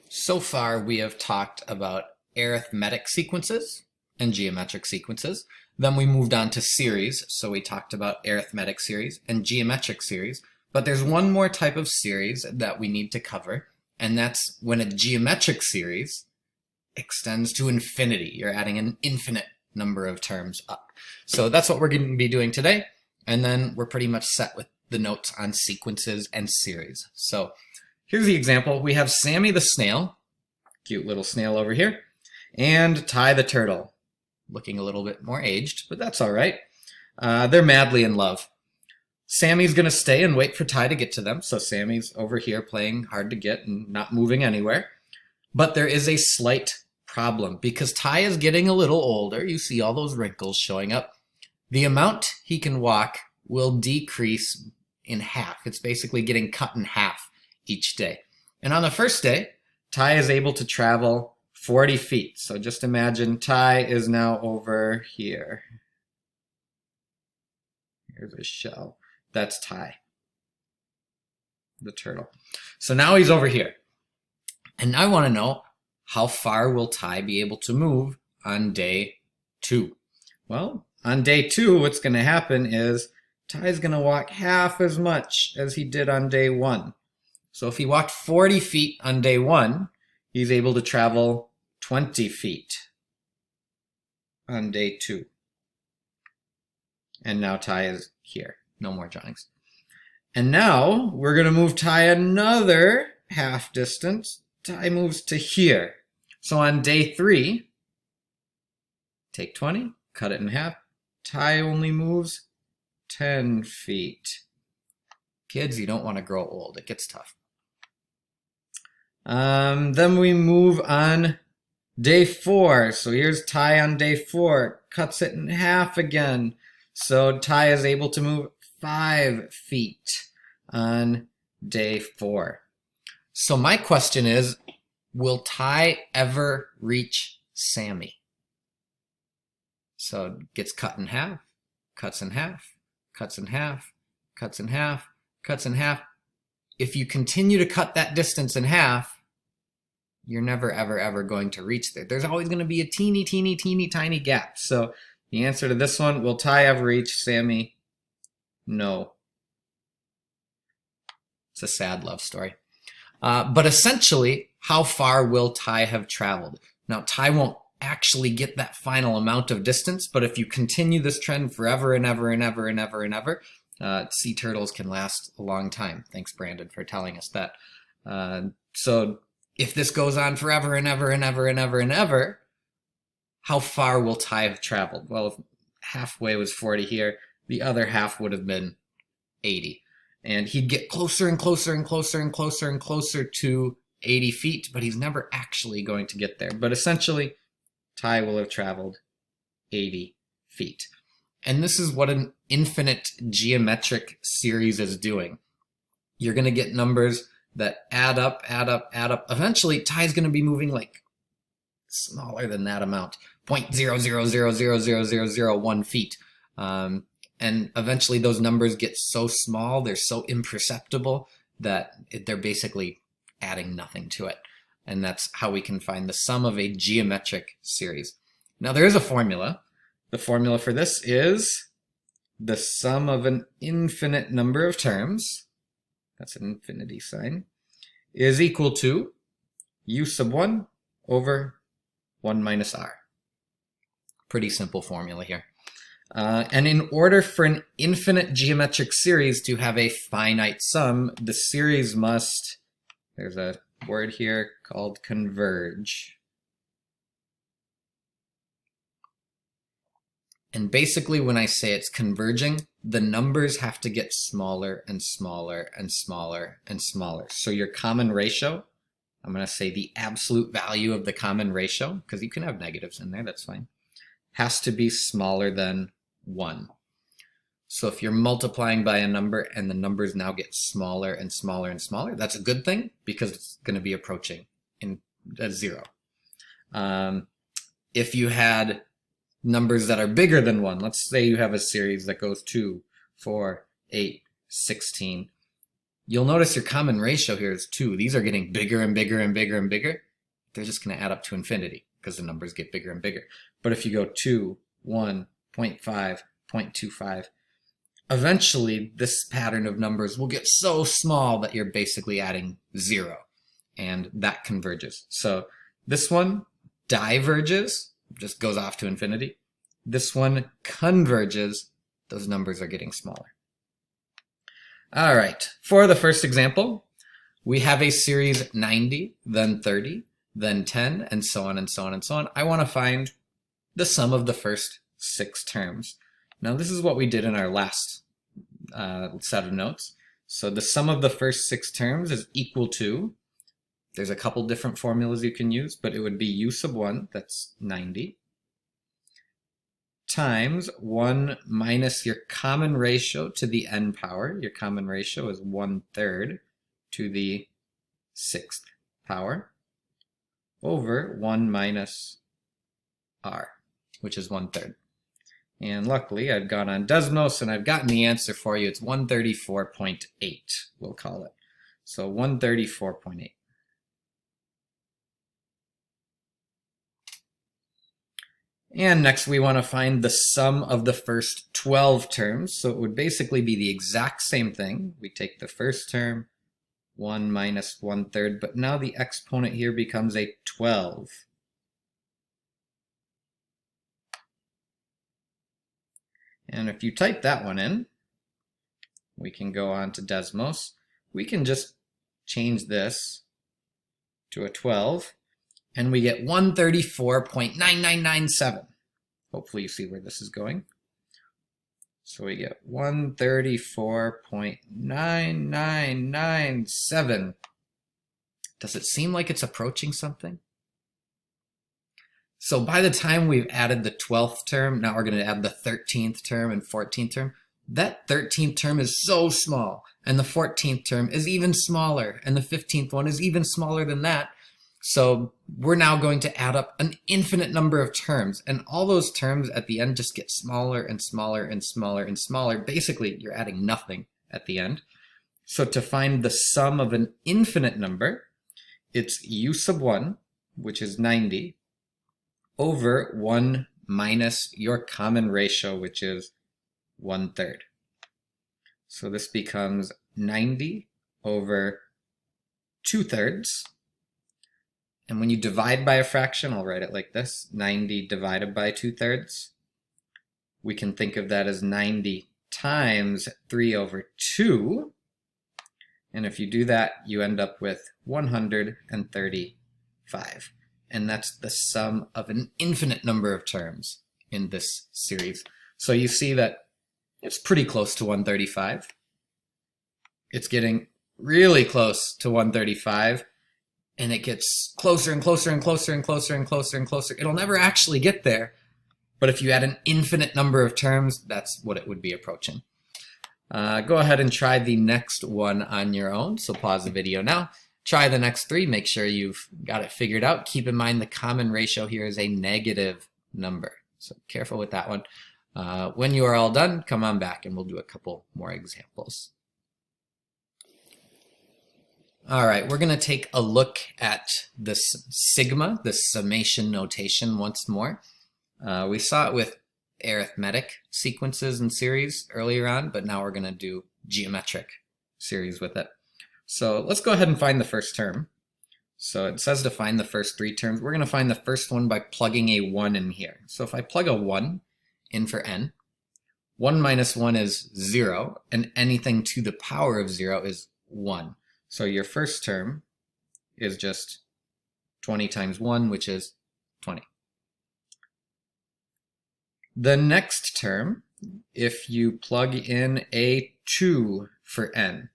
So far, we have talked about arithmetic sequences and geometric sequences. Then we moved on to series. So we talked about arithmetic series and geometric series. But there's one more type of series that we need to cover, and that's when a geometric series extends to infinity. You're adding an infinite number of terms up. So that's what we're going to be doing today. And then we're pretty much set with the notes on sequences and series. So here's the example. We have Sammy the snail, cute little snail over here, and Ty the turtle, looking a little bit more aged, but that's all right. They're madly in love. Sammy's going to stay and wait for Ty to get to them, so Sammy's over here playing hard to get and not moving anywhere. But there is a slight problem, because Ty is getting a little older. You see all those wrinkles showing up. The amount he can walk will decrease in half. It's basically getting cut in half each day. And on the first day, Ty is able to travel 40 feet. So just imagine Ty is now over here. Here's a shell. That's Ty, the turtle. So now he's over here. And I want to know, how far will Ty be able to move on day 2? Well, on day 2, what's going to happen is Ty's going to walk half as much as he did on day 1. So if he walked 40 feet on day 1, he's able to travel 20 feet on day 2. And now Ty is here. No more drawings. And now we're going to move Ty another half distance. Ty moves to here. So on day 3, take 20, cut it in half. Ty only moves 10 feet. Kids, you don't want to grow old. It gets tough. Then we move on day 4. So here's Ty on day 4. Cuts it in half again. So Ty is able to move 5 feet on day 4. So my question is, will Ty ever reach Sammy? So it gets cut in half, cuts in half, cuts in half, cuts in half, cuts in half. If you continue to cut that distance in half, you're never, ever, ever going to reach there. There's always going to be a teeny, teeny, teeny, tiny gap. So the answer to this one, will Ty ever reach Sammy? No. It's a sad love story. But essentially, how far will Ty have traveled? Now, Ty won't actually get that final amount of distance, but if you continue this trend forever and ever and ever and ever and ever, sea turtles can last a long time. Thanks, Brandon, for telling us that. So if this goes on forever and ever and ever and ever and ever, how far will Ty have traveled? Well, if halfway was 40 here, the other half would have been 80. And he'd get closer and closer and closer and closer and closer to 80 feet, but he's never actually going to get there. But essentially, Ty will have traveled 80 feet. And this is what an infinite geometric series is doing. You're going to get numbers that add up, add up, add up. Eventually, Ty's going to be moving like smaller than that amount, 0.0000001 feet. And eventually those numbers get so small, they're so imperceptible that they're basically adding nothing to it. And that's how we can find the sum of a geometric series. Now there is a formula. The formula for this is the sum of an infinite number of terms, that's an infinity sign, is equal to u sub 1 over 1 minus r. Pretty simple formula here. And in order for an infinite geometric series to have a finite sum, the series must, there's a word here called converge. And basically when I say it's converging, the numbers have to get smaller and smaller and smaller and smaller. So your common ratio, I'm going to say the absolute value of the common ratio, because you can have negatives in there, that's fine, has to be smaller than 1. So if you're multiplying by a number and the numbers now get smaller and smaller and smaller, that's a good thing because it's going to be approaching in 0. If you had numbers that are bigger than 1, let's say you have a series that goes 2, 4, 8, 16, you'll notice your common ratio here is 2. These are getting bigger and bigger and bigger and bigger. They're just going to add up to infinity because the numbers get bigger and bigger. But if you go 2, 1, 0.5, 0.25, eventually this pattern of numbers will get so small that you're basically adding 0, and that converges. So this one diverges, just goes off to infinity. This one converges, those numbers are getting smaller. All right, for the first example, we have a series 90, then 30, then 10, and so on and so on and so on. I want to find the sum of the first 6 terms. Now this is what we did in our last set of notes. So the sum of the first 6 terms is equal to, there's a couple different formulas you can use, but it would be u sub 1, that's 90, times 1 minus your common ratio to the n power. Your common ratio is 1/3 to the 6th power over 1 minus r, which is 1/3. And luckily I've gone on Desmos and I've gotten the answer for you. It's 134.8, we'll call it. So 134.8. And next we want to find the sum of the first 12 terms. So it would basically be the exact same thing. We take the first term, 1 minus 1/3, but now the exponent here becomes a 12. And if you type that one in, we can go on to Desmos. We can just change this to a 12, and we get 134.9997. Hopefully you see where this is going. So we get 134.9997. Does it seem like it's approaching something? So by the time we've added the 12th term, now we're going to add the 13th term and 14th term. That 13th term is so small, and the 14th term is even smaller, and the 15th one is even smaller than that. So we're now going to add up an infinite number of terms, and all those terms at the end just get smaller and smaller and smaller and smaller. Basically, you're adding nothing at the end. So to find the sum of an infinite number, it's u sub 1, which is 90, over 1 minus your common ratio, which is 1/3. So this becomes 90 over 2/3. And when you divide by a fraction, I'll write it like this, 90 divided by 2/3. We can think of that as 90 times 3 over 2. And if you do that, you end up with 135. And that's the sum of an infinite number of terms in this series. So you see that it's pretty close to 135. It's getting really close to 135, and it gets closer and closer and closer and closer and closer and closer. It'll never actually get there, but if you add an infinite number of terms, that's what it would be approaching. Go ahead and try the next one on your own. So pause the video now. Try the next 3. Make sure you've got it figured out. Keep in mind the common ratio here is a negative number. So careful with that one. When you are all done, come on back and we'll do a couple more examples. All right, we're going to take a look at this sigma, this summation notation once more. We saw it with arithmetic sequences and series earlier on, but now we're going to do geometric series with it. So let's go ahead and find the first term. So it says to find the first 3 terms. We're going to find the first one by plugging a 1 in here. So if I plug a 1 in for n, 1 minus 1 is 0, and anything to the power of 0 is 1. So your first term is just 20 times 1, which is 20. The next term, if you plug in a 2 for n,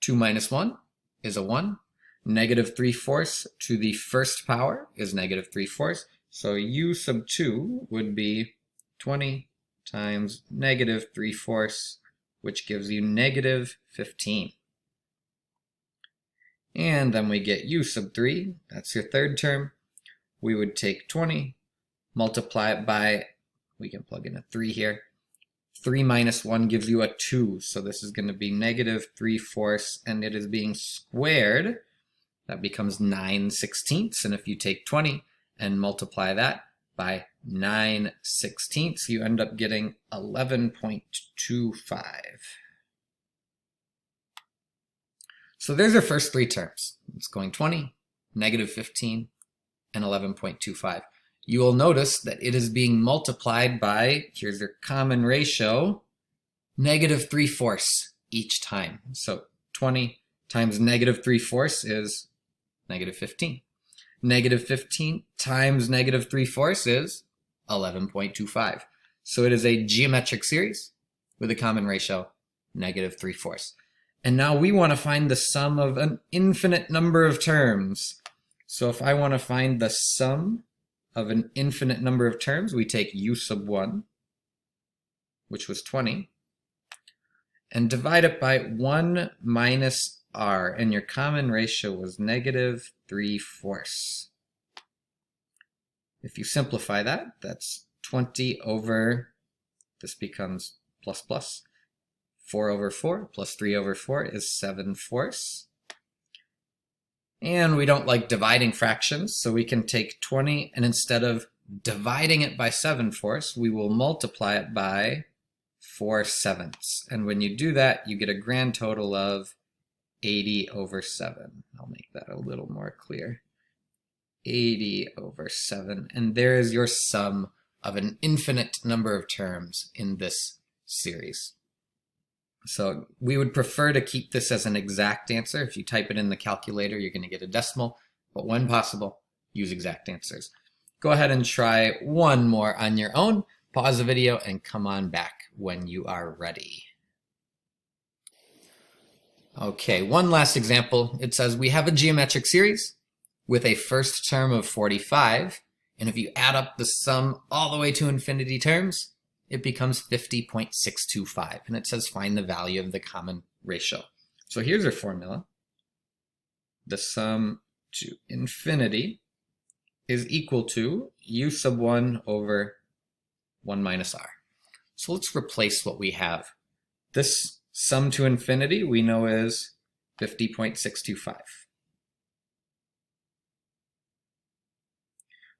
2 minus 1 is a 1. Negative 3/4 to the first power is negative 3/4. So u sub 2 would be 20 times negative 3/4, which gives you negative 15. And then we get u sub 3, that's your third term. We would take 20, multiply it by, we can plug in a 3 here, 3 minus 1 gives you a 2. So this is going to be negative 3/4, and it is being squared. That becomes 9/16. And if you take 20 and multiply that by 9/16, you end up getting 11.25. So there's our first three terms. It's going 20, negative 15, and 11.25. You will notice that it is being multiplied by, here's your common ratio, negative 3/4 each time. So 20 times negative 3/4 is negative 15. Negative 15 times negative 3/4 is 11.25. So it is a geometric series with a common ratio, negative 3/4. And now we want to find the sum of an infinite number of terms. So if I want to find the sum of an infinite number of terms, we take u sub 1, which was 20, and divide it by 1 minus r, and your common ratio was negative 3/4. If you simplify that, that's 20 over, this becomes plus plus, 4 over 4 plus 3 over 4 is 7/4. And we don't like dividing fractions, so we can take 20, and instead of dividing it by 7/4, we will multiply it by 4/7. And when you do that, you get a grand total of 80 over 7. I'll make that a little more clear. 80 over 7. And there is your sum of an infinite number of terms in this series. So we would prefer to keep this as an exact answer. If you type it in the calculator, you're going to get a decimal. But when possible, use exact answers. Go ahead and try one more on your own. Pause the video and come on back when you are ready. Okay, one last example. It says we have a geometric series with a first term of 45. And if you add up the sum all the way to infinity terms, it becomes 50.625. And it says find the value of the common ratio. So here's our formula. The sum to infinity is equal to u sub 1 over 1 minus r. So let's replace what we have. This sum to infinity we know is 50.625.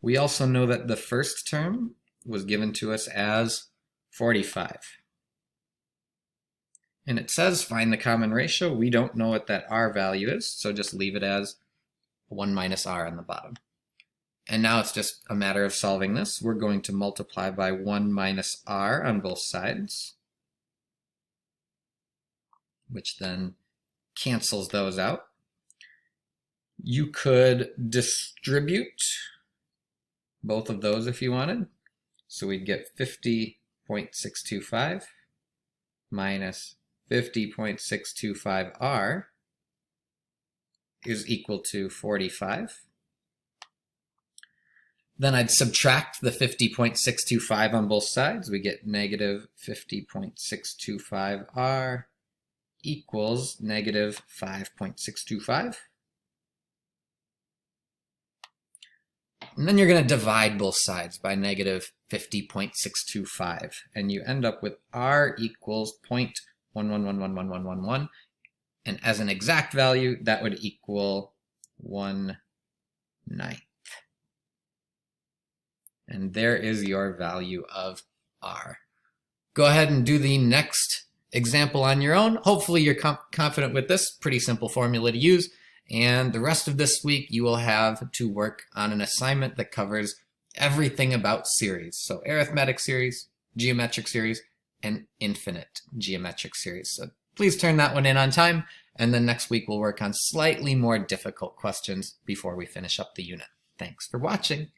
We also know that the first term was given to us as 45. And it says find the common ratio. We don't know what that r value is, so just leave it as 1 minus r on the bottom. And now it's just a matter of solving this. We're going to multiply by 1 minus r on both sides, which then cancels those out. You could distribute both of those if you wanted. So we'd get 50.625 minus 50.625r is equal to 45. Then I'd subtract the 50.625 on both sides. We get negative 50.625r equals negative 5.625. And then you're going to divide both sides by negative 50.625. And you end up with r equals 0.1111111. And as an exact value, that would equal 1/9. And there is your value of r. Go ahead and do the next example on your own. Hopefully you're confident with this. Pretty simple formula to use. And the rest of this week, you will have to work on an assignment that covers everything about series. So arithmetic series, geometric series, and infinite geometric series. So please turn that one in on time. And then next week, we'll work on slightly more difficult questions before we finish up the unit. Thanks for watching.